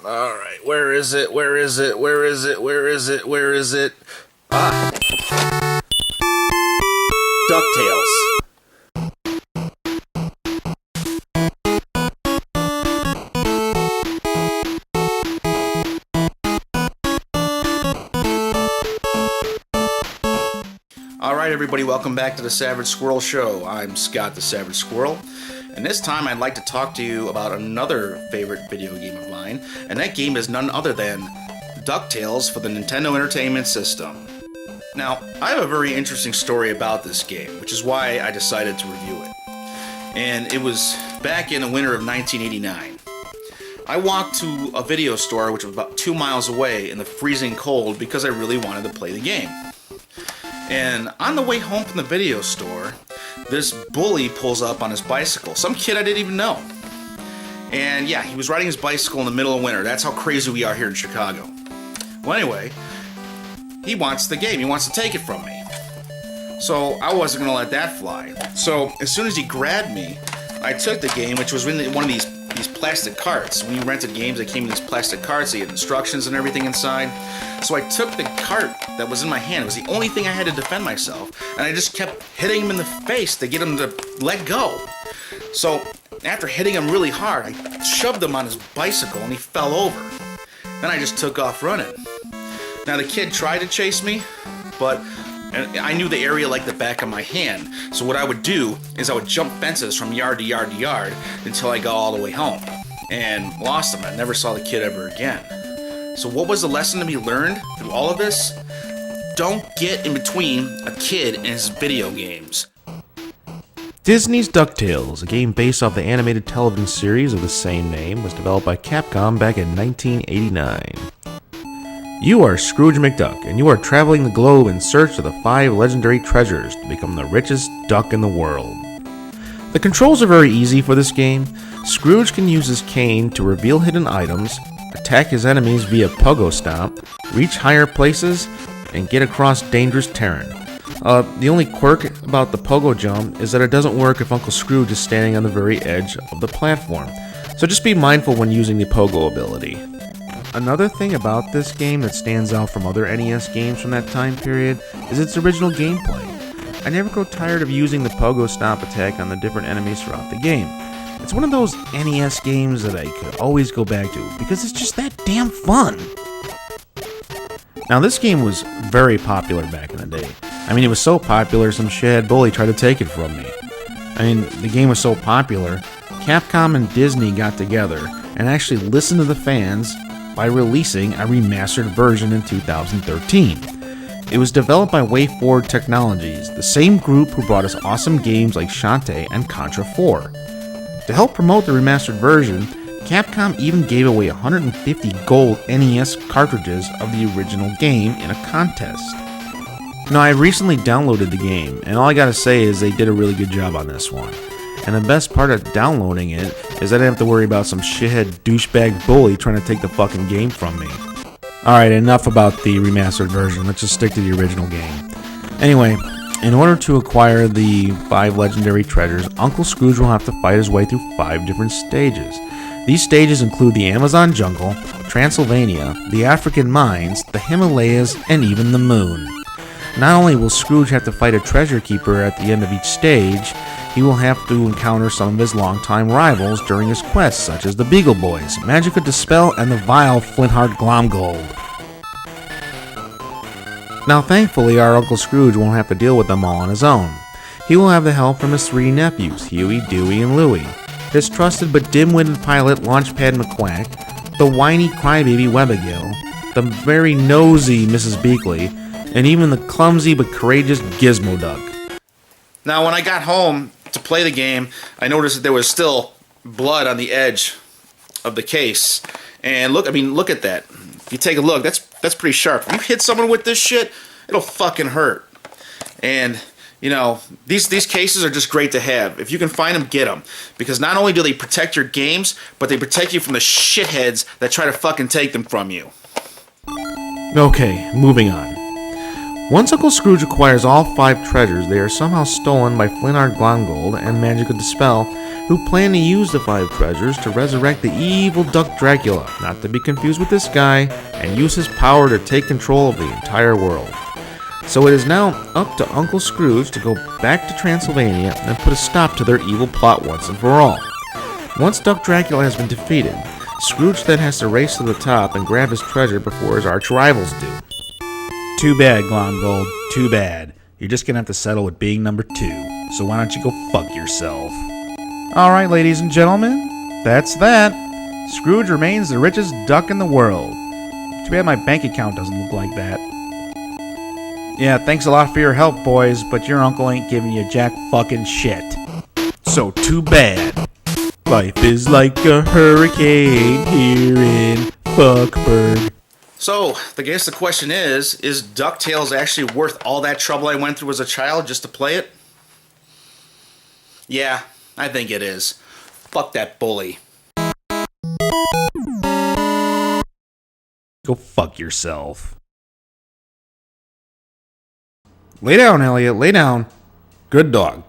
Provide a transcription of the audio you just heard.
Alright, where is it? Where is it? Where is it? Where is it? Where is it? Ah! Ducktales. Alright everybody, welcome back to the Savage Squirrel Show. I'm Scott the Savage Squirrel, and this time I'd like to talk to you about another favorite video game of mine, and that game is none other than Ducktales for the Nintendo Entertainment System. Now, I have a very interesting story about this game, which is why I decided to review it. And it was back in the winter of 1989. I walked to a video store which was about 2 miles away in the freezing cold because I really wanted to play the game. And on the way home from the video store, this bully pulls up on his bicycle. Some kid I didn't even know. And yeah, he was riding his bicycle in the middle of winter. That's how crazy we are here in Chicago. Well, anyway, he wants the game. He wants to take it from me. So I wasn't going to let that fly. So as soon as he grabbed me, I took the game, which was in one of these plastic carts. When you rented games, they came in these plastic carts. They had instructions and everything inside. So I took the cart that was in my hand. It was the only thing I had to defend myself. And I just kept hitting him in the face to get him to let go. So after hitting him really hard, I shoved him on his bicycle and he fell over. Then I just took off running. Now the kid tried to chase me, but I knew the area like the back of my hand. So what I would do is I would jump fences from yard to yard to yard until I got all the way home. And lost him. I never saw the kid ever again. So what was the lesson to be learned through all of this? Don't get in between a kid and his video games. Disney's Ducktales, a game based off the animated television series of the same name, was developed by Capcom back in 1989. You are Scrooge McDuck, and you are traveling the globe in search of the 5 legendary treasures to become the richest duck in the world. The controls are very easy for this game. Scrooge can use his cane to reveal hidden items, attack his enemies via pogo stomp, reach higher places, and get across dangerous terrain. The only quirk about the pogo jump is that it doesn't work if Uncle Scrooge is standing on the very edge of the platform, so just be mindful when using the pogo ability. Another thing about this game that stands out from other NES games from that time period is its original gameplay. I never grow tired of using the pogo stomp attack on the different enemies throughout the game. It's one of those NES games that I could always go back to because it's just that damn fun. Now this game was very popular back in the day. I mean, it was so popular some shithead bully tried to take it from me. I mean, the game was so popular, Capcom and Disney got together and actually listened to the fans by releasing a remastered version in 2013. It was developed by WayForward Technologies, the same group who brought us awesome games like Shantae and Contra 4. To help promote the remastered version, Capcom even gave away 150 gold NES cartridges of the original game in a contest. Now, I recently downloaded the game, and all I gotta say is they did a really good job on this one. And the best part of downloading it is I didn't have to worry about some shithead douchebag bully trying to take the fucking game from me. Alright, enough about the remastered version, let's just stick to the original game. Anyway, in order to acquire the 5 legendary treasures, Uncle Scrooge will have to fight his way through 5 different stages. These stages include the Amazon jungle, Transylvania, the African mines, the Himalayas, and even the moon. Not only will Scrooge have to fight a treasure keeper at the end of each stage, he will have to encounter some of his longtime rivals during his quests, such as the Beagle Boys, Magica Dispel, and the vile Flintheart Glomgold. Now thankfully, our Uncle Scrooge won't have to deal with them all on his own. He will have the help from his 3 nephews, Huey, Dewey, and Louie, his trusted but dim-witted pilot Launchpad McQuack, the whiny crybaby Webigail, the very nosy Mrs. Beakley, and even the clumsy but courageous Gizmo Duck. Now when I got home to play the game, I noticed that there was still blood on the edge of the case. And look at that. If you take a look, that's pretty sharp. If you hit someone with this shit, it'll fucking hurt. And you know, these cases are just great to have. If you can find them, get them. Because not only do they protect your games, but they protect you from the shitheads that try to fucking take them from you. Okay, moving on. Once Uncle Scrooge acquires all 5 treasures, they are somehow stolen by Flintheart Glomgold and Magica Dispel who planned to use the 5 treasures to resurrect the evil Duck Dracula, not to be confused with this guy, and use his power to take control of the entire world. So it is now up to Uncle Scrooge to go back to Transylvania and put a stop to their evil plot once and for all. Once Duck Dracula has been defeated, Scrooge then has to race to the top and grab his treasure before his arch rivals do. Too bad, Glomgold. Too bad. You're just gonna have to settle with being number 2. So why don't you go fuck yourself? Alright, ladies and gentlemen, that's that. Scrooge remains the richest duck in the world. Too bad my bank account doesn't look like that. Yeah, thanks a lot for your help, boys, but your uncle ain't giving you jack fucking shit. So too bad. Life is like a hurricane here in Fuckburg. So, I guess the question is Ducktales actually worth all that trouble I went through as a child just to play it? Yeah, I think it is. Fuck that bully. Go fuck yourself. Lay down, Elliot, lay down. Good dog.